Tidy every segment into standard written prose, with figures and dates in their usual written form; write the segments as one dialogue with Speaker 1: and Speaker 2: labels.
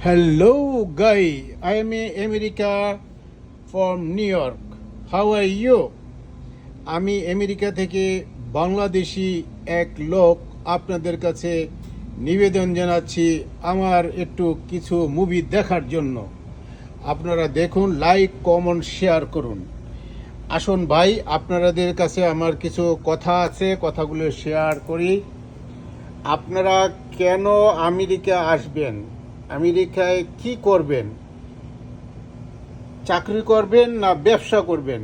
Speaker 1: Hello, guy. I am in America from New York. How are you? আমি America থেকে বাংলাদেশি এক লোক আপনাদের কাছে নিবেদন জানাচ্ছি আমার একটু কিছু মুভি দেখার জন্য। আপনারা দেখুন, লাইক কমেন্ট শেয়ার করুন। আসুন ভাই, আপনাদের কাছে আমার কিছু কথা আছে, কথাগুলো শেয়ার করি। আপনারা কেন আমেরিকা আসবেন? আমেরিকায় কি করবেন? চাকরি করবেন না ব্যবসা করবেন?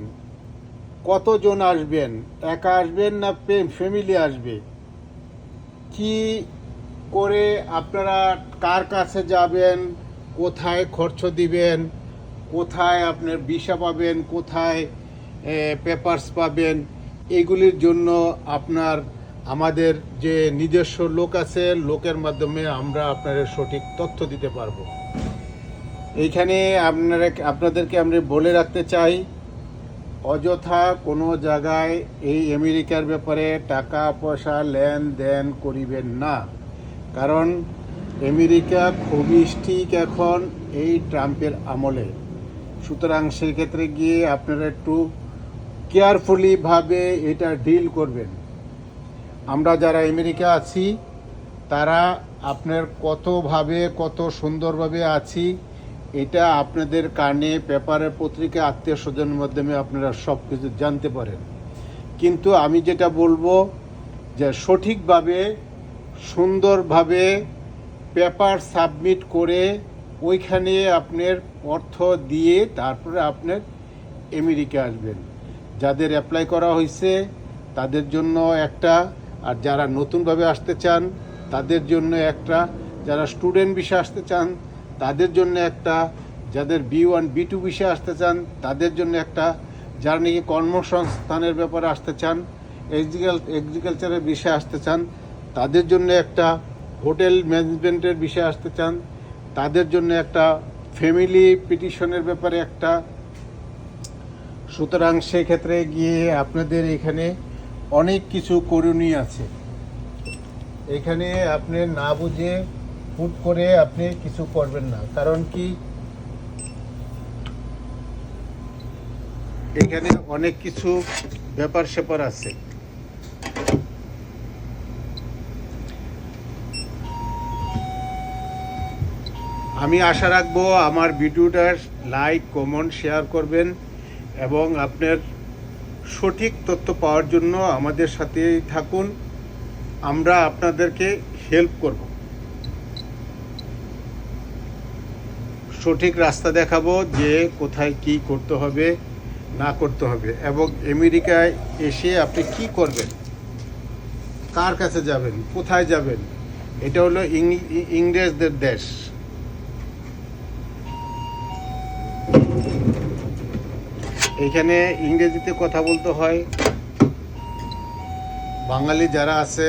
Speaker 1: কতজন আসবেন? একা আসবেন না ফ্যামিলি আসবে? কি করে আপনারা কার কাছে যাবেন? কোথায় খরচ দিবেন? কোথায় আপনার ভিসা পাবেন? কোথায় পেপারস পাবেন? এগুলির জন্য আমাদের যে নিজস্ব লোক আছে, লোকের মাধ্যমে আমরা আপনাদের সঠিক তথ্য দিতে পারবো। এইখানে আপনাদেরকে আমরা বলে রাখতে চাই, অযথা কোনো জায়গায় এই আমেরিকার ব্যাপারে টাকা পয়সা লেনদেন করিবেন না। কারণ আমেরিকা খুবই স্ট্রিক্ট এখন এই ট্রাম্পের আমলে। সুতরাং সেই ক্ষেত্রে গিয়ে আপনারা একটু কেয়ারফুলিভাবে এটা ডিল করবেন। আমরা যারা আমেরিকা আছি তারা আপনার কত সুন্দরভাবে আছি, এটা আপনাদের কানে পেপারে পত্রিকা আত্মীয় স্বজনের মাধ্যমে আপনারা সব কিছু জানতে পারেন। কিন্তু আমি যেটা বলবো যে সঠিকভাবে সুন্দরভাবে পেপার সাবমিট করে ওইখানে আপনার অর্থ দিয়ে তারপরে আপনার আমেরিকা আসবেন। যাদের অ্যাপ্লাই করা হয়েছে তাদের জন্য একটা, আর যারা নতুনভাবে আসতে চান তাদের জন্য একটা, যারা স্টুডেন্ট ভিসা আসতে চান তাদের জন্য একটা, যাদের B1 B2 ভিসা আসতে চান তাদের জন্য একটা, যারা নাকি কর্মসংস্থানের ব্যাপারে আসতে চান, এগ্রিকালচারের বিষয়ে আসতে চান তাদের জন্য একটা, হোটেল ম্যানেজমেন্টের বিষয়ে আসতে চান তাদের জন্য একটা, ফ্যামিলি পিটিশনের ব্যাপারে একটা। সুতরাং সেক্ষেত্রে গিয়ে আপনাদের এখানে অনেক কিছু করণীয় আছে। এখানে আপনি না বুঝে হুট করে আপনি কিছু করবেন না। কারণ কি, এখানে অনেক কিছু ব্যাপার স্যাপার আছে। আমি আশা রাখবো আমার ভিডিওটা লাইক কমেন্ট শেয়ার করবেন এবং আপনার সঠিক তথ্য পাওয়ার জন্য আমাদের সাথেই থাকুন। আমরা আপনাদেরকে হেল্প করব, সঠিক রাস্তা দেখাবো যে কোথায় কি করতে হবে না করতে হবে, এবং আমেরিকায় এসে আপনি কি করবেন, কার কাছে যাবেন, কোথায় যাবেন। এটা হলো ইংরেজদের দেশ। এখানে ইংরেজিতে কথা বলতে হয়। বাঙালি যারা আছে,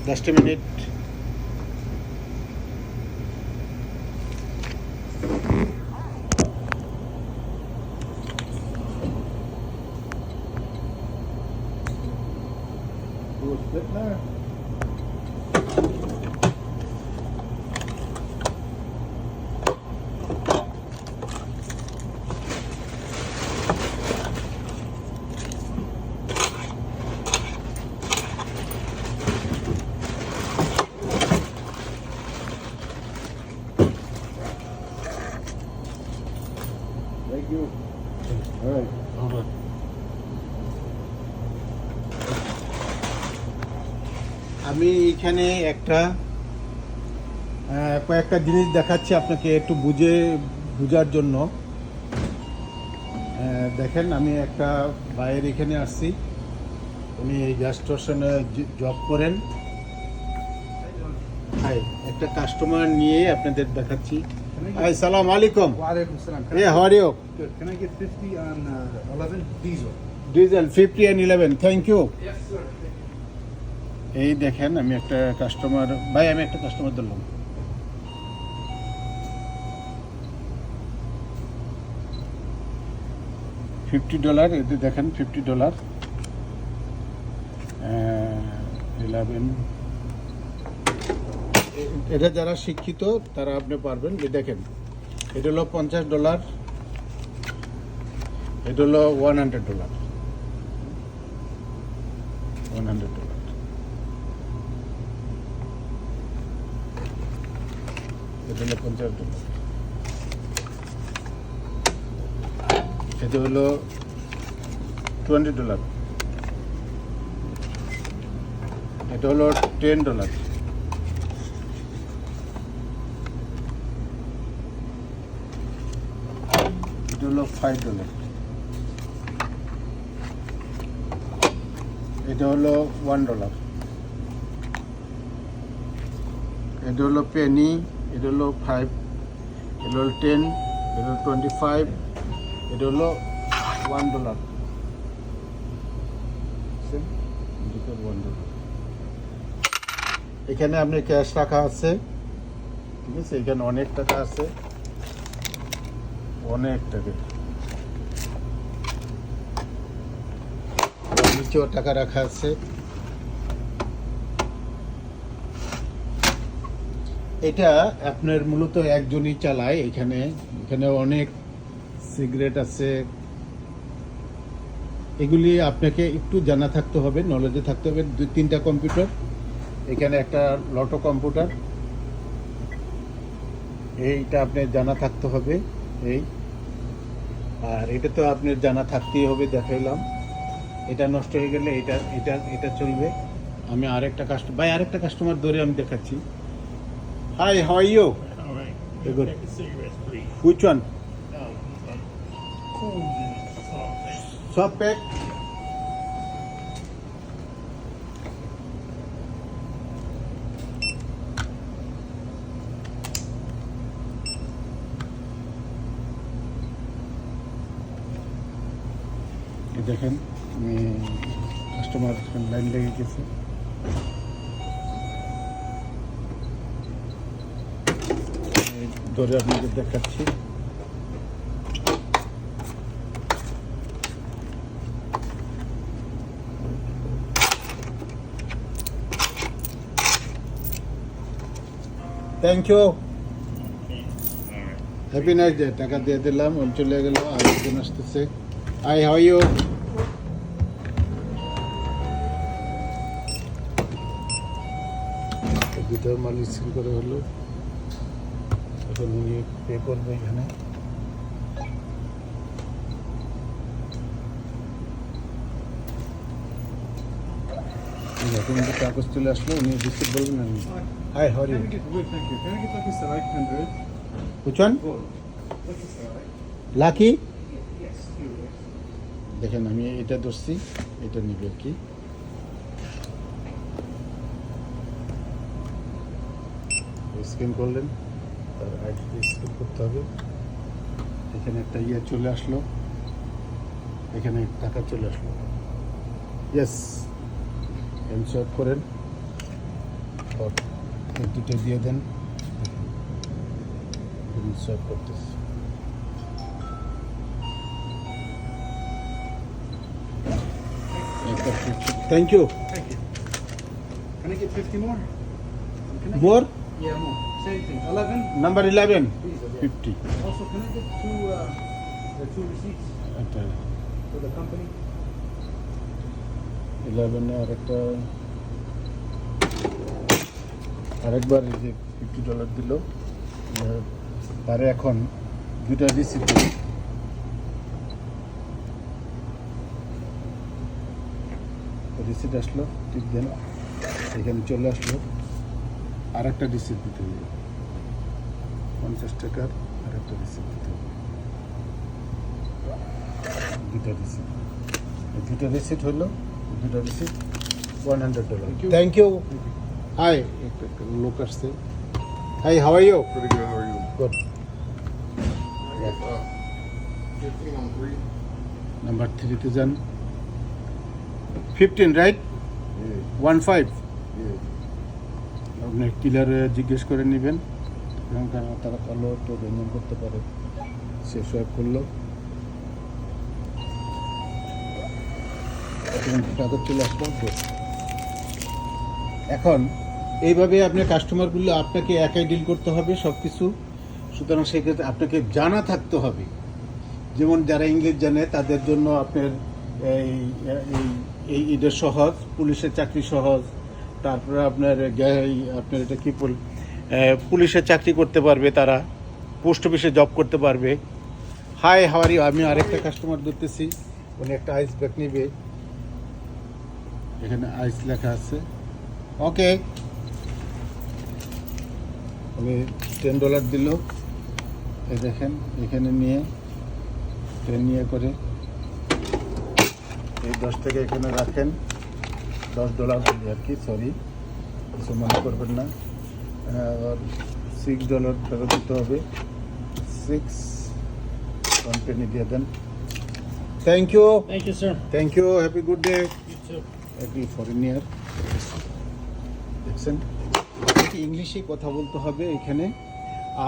Speaker 1: just a minute. Thank you. All right. আমি এখানে কয়েকটা জিনিস দেখাচ্ছি আপনাকে একটু বুঝার জন্য। দেখেন, আমি একটা ভাইয়ের এখানে আসছি, উনি গ্যাস স্টেশনে জব করেন। হাই, একটা কাস্টমার নিয়ে আপনাদের দেখাচ্ছি। হাই, সালাম আলাইকুম।
Speaker 2: Walaikum salam.
Speaker 1: Hey, how are you?
Speaker 2: Good. Can I get 50 on 11 diesel?
Speaker 1: Diesel 50 and 11, thank you.
Speaker 2: Yes, sir.
Speaker 1: এই দেখেন, আমি একটা কাস্টমার ধরলাম। $50 এতে দেখেন $50 11 এটা যারা শিক্ষিত তারা আপনি পারবেন। এই দেখেন এটা হলো $50, এটা হলো $100, এটা হলো $50, এটা হলো $20, এটা হলো $10, এটা হলো $5, এটা হলো $1, এটা হলো পেনি, এটা হলো 5, এটা হলো 10, এটা হলো 25, এটা হলো $1, $1। এখানে আপনি ক্যাশ রাখা আছে, ঠিক আছে, এখানে অনেক টাকা আছে, অনেক টাকা, নিচেও টাকা রাখা আছে। এটা আপনার মূলত একজনই চালায়। এখানে অনেক সিগারেট আছে, এগুলি আপনাকে একটু জানা থাকতে হবে, নলেজে থাকতে হবে। 2-3টা কম্পিউটার, এখানে একটা লটো কম্পিউটার, এইটা আপনার জানা থাকতে হবে। এই আর এটা তো আপনার জানা থাকতেই হবে, দেখাইলাম। এটা নষ্ট হয়ে গেলে এটা চলবে। আমি আরেকটা কাস্টমার ধরে আমি দেখাচ্ছি। Hi, how are you?
Speaker 3: All right.
Speaker 1: Good.
Speaker 3: Take a cigarettes, please.
Speaker 1: Which one?
Speaker 3: Cool soft.
Speaker 1: Soft pack? এই দেখেন কাস্টমার লাইন লেগে গেছে। ধরে আপনাদের দেখাচ্ছি। Thank you, happy nice day. টাকা দিয়ে দিলাম, ওই চলে গেল। আর একজন আসতেছে। Hi, how are you? দুটো মাল রিসিভ করে হলো, এখন উনি পে করবে এখানে। এখন যে কাগজ চলে আসলো, উনি রিসিভ বলবেন। আমি hi, how are you?
Speaker 2: Can I get, wait, thank you. Can I get Lucky Strike 100?
Speaker 1: Which one?
Speaker 2: Gold. Lucky Strike.
Speaker 1: Lucky?
Speaker 2: Yes, you.
Speaker 1: দেখেন আমি এটা ধরছি, এটা নিবে আর কি। স্ক্যান করলেন, তার আইডিতে স্ক্যান করতে হবে। এখানে একটা ইয়ে চলে আসলো, এখানে টাকা চলে আসলো। ইয়েস, এনশোর করেন, দুটো দিয়ে দেন। এনশোর করতেছি। Thank you.
Speaker 2: Thank you. Can I get 50 more? Can I
Speaker 1: More?
Speaker 2: Get, yeah, more. Same thing. 11?
Speaker 1: Number 11.
Speaker 2: Please, okay.
Speaker 1: 50.
Speaker 2: Also, can I get the two receipts
Speaker 1: একটা
Speaker 2: for the company?
Speaker 1: 11 আর একটা আরেকবার এই যে $50 দিল, তারে এখন দুটা রিসিপ্ট। রিসিপ্ট আসলো, ঠিক দেন, এখানে চলে আসলো। আর একটা রিসিপ্ট দিতে হবে, 50 টাকার আর একটা রিসিপ্ট দিতে হবে। দুটা রিসিপ্ট, এই দুটা রিসিপ্ট হলো, দুটা রিসিপ্ট $100। Thank you. হাই, একটা লোক আসছে। High, how are you?
Speaker 4: Pretty good. How are you?
Speaker 1: Good.
Speaker 4: 15 on 3.
Speaker 1: Number 3-তে যান। 15, রাইট?
Speaker 4: Yeah.
Speaker 1: 15।
Speaker 4: Yeah.
Speaker 1: আপনি কিলারে জিজ্ঞেস করে নেবেন, কারণ তারা কালো তো ব্যঞ্জন করতে পারে। সে সোয়াইপ করলো, কাগজ চলে আসলো। Good. এখন এইভাবে আপনার কাস্টমারগুলো আপনাকে একাই ডিল করতে হবে সব কিছু। সুতরাং সেক্ষেত্রে আপনাকে জানা থাকতে হবে। যেমন যারা ইংলিশ জানে তাদের জন্য আপনার এই এই এটা সহজ, পুলিশের চাকরি সহজ। তারপরে আপনার আপনার এটা কি পুলিশের চাকরি করতে পারবে তারা, পোস্ট অফিসে জব করতে পারবে। হাই হাওয়ারি, আমি আরেকটা কাস্টমার ধরতেছি, উনি একটা আইস ব্যাগ নিবে, এখানে আইস লেখা আছে। ওকে, উনি $10 দিল। এই দেখেন এখানে নিয়ে করে এই 10 টাকা এখানে রাখেন, $10 আর কি, সরি কিছু মনে করবেন না। আর $6 ফেরত দিতে হবে, 6 1 penny দিয়ে দেন। Thank you,
Speaker 3: Thank you, sir.
Speaker 1: Thank you, happy good day.
Speaker 3: You too.
Speaker 1: Every foreigner দেখছেন, ইংলিশে কথা বলতে হবে এখানে।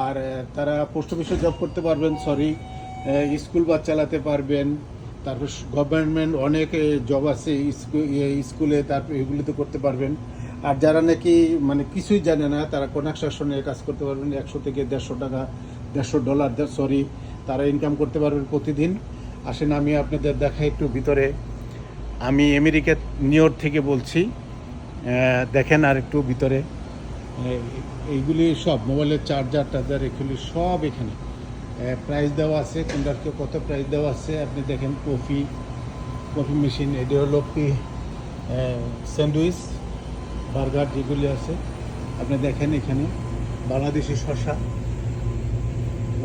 Speaker 1: আর তারা পোস্ট অফিসে জব করতে পারবেন, সরি স্কুল বাস চালাতে পারবেন। তারপর গভর্নমেন্ট অনেক জব আছে স্কুলে, তারপর এগুলিতে করতে পারবেন। আর যারা নাকি মানে কিছুই জানে না তারা কনস্ট্রাকশনের কাজ করতে পারবেন, 100 থেকে $150 সরি তারা ইনকাম করতে পারবেন প্রতিদিন। আসেন আমি আপনাদের দেখাই একটু ভিতরে। আমি আমেরিকা নিউ ইয়র্ক থেকে বলছি, দেখেন আর একটু ভিতরে। এইগুলি সব মোবাইলের চার্জার এগুলি সব এখানে প্রাইস দেওয়া আছে, কোনটাকে কত প্রাইস দেওয়া আছে আপনি দেখেন। কফি মেশিন, এটি হলো কি স্যান্ডউইচ, বার্গার যেগুলি আছে আপনি দেখেন এখানে। বাংলাদেশি শসা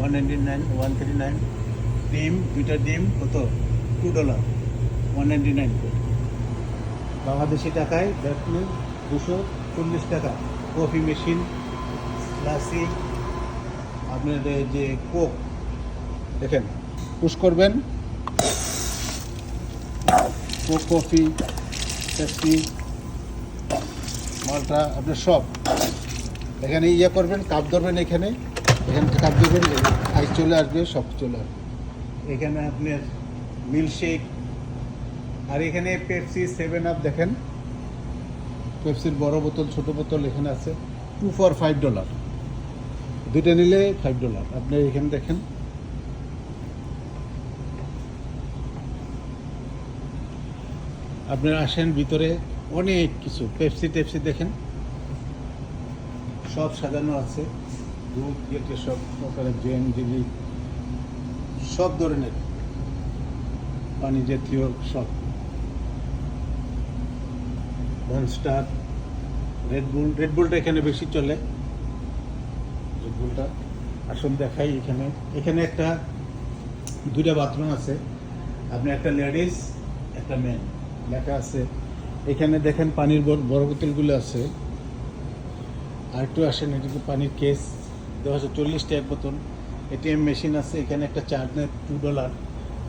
Speaker 1: 199 139, ডিম, 2টা ডিম কত $2 199 করে বাংলাদেশি টাকায়, দেখলে 240 টাকা। কফি মেশিন, লাসি, আপনাদের যে কোক দেখেন, পুশ করবেন কোক, কফি, পেপসি, মালটা আপনার সব এখানে করবেন, কাপ ধরবেন এখানে কাপ ধরবেন, আইস চলে আসবে, সব চলে আসবে। এখানে আপনার মিল্কশেক, আর এখানে পেপসি, 7 আপ দেখেন, পেপসির বড় বোতল, ছোট বোতল এখানে আছে, 2 for $5, দুইটা নিলে $5। আপনি এখানে দেখেন আপনারা আসেন ভিতরে, অনেক কিছু পেপসি দেখেন সব সাজানো আছে, দুধ গেটে সব প্রকারের জেম জিলি সব ধরনের পানি জাতীয় সব, মনস্টার, রেডবুলটা এখানে বেশি চলে, রেডবুলটা। আসুন দেখাই এখানে একটা 2টা বাথরুম আছে, আপনি একটা লেডিস একটা মেন লেখা আছে। এখানে দেখেন পানির বড় বোতলগুলো আছে। আর একটু আসেন, এটিকে পানির কেস দেওয়া আছে, 40 টাকা বোতল। এটিএম মেশিন আছে, এখানে একটা চার্জ নেয় $2,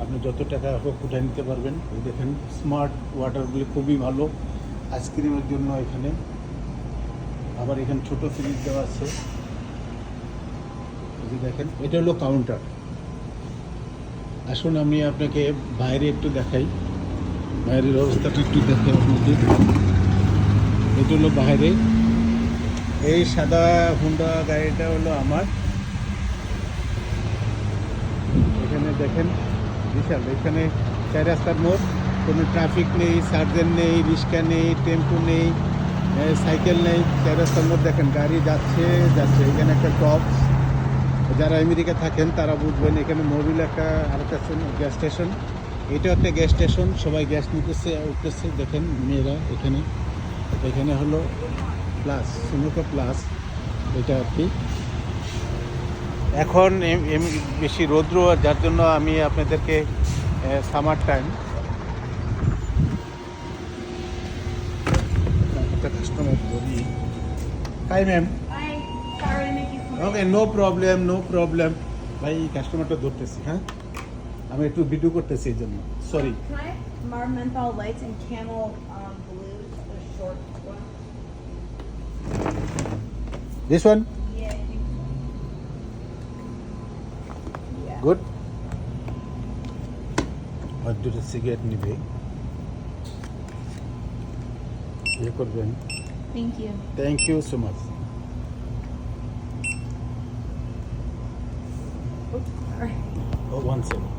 Speaker 1: আপনি যত টাকা হোক উঠে নিতে পারবেন। এই দেখেন স্মার্ট ওয়াটারগুলি খুবই ভালো আইসক্রিমের জন্য এখানে। আবার এখানে ছোট ফ্রিজ দেওয়া আছে, এই যে দেখেন, এটা হলো কাউন্টার। আসুন আমি আপনাকে বাইরে একটু দেখাই, বাইরের অবস্থাটা একটু দেখাই আপনাদের। এটা হলো বাইরে, এই সাদা হুন্ডা গাড়িটা হলো আমার। এখানে দেখেন বিশাল, এখানে 4 রাস্তার মোড়, কোনো ট্রাফিক নেই, সার্জেন্ট নেই, রিক্সা নেই, টেম্পো নেই, সাইকেল নেই, 4 রাস্তার মোড় দেখেন, গাড়ি যাচ্ছে। এখানে একটা টপস, যারা আমেরিকা থাকেন তারা বুঝবেন। এখানে মোবিল আরেকটা গ্যাস স্টেশন, এটা একটা গ্যাস স্টেশন, সবাই গ্যাস নিতেছে উঠতেছে। দেখেন মেয়েরা এখানে হলো প্লাস, সুমোটো প্লাস, এটা আর কি। এখন বেশি রৌদ্র, যার জন্য আমি আপনাদেরকে সামার টাইম একটা কাস্টমার বলি। Hi ma'am.
Speaker 5: Hi, sorry to make you come.
Speaker 1: Okay, no problem. ভাই কাস্টমারটা ধরতেছি, হ্যাঁ আমি একটু ভিডিও করতেছি এই জন্য, sorry.
Speaker 5: Can I have Mar menthol lights and camel blues, the short one?
Speaker 1: This one
Speaker 5: Yeah, I think so. Yeah.
Speaker 1: Good. আর দুটো সিগারেট নিবে, ইয়ে করবেন।
Speaker 5: Thank you.
Speaker 1: Thank you so much.
Speaker 5: Oops, sorry.
Speaker 1: One second.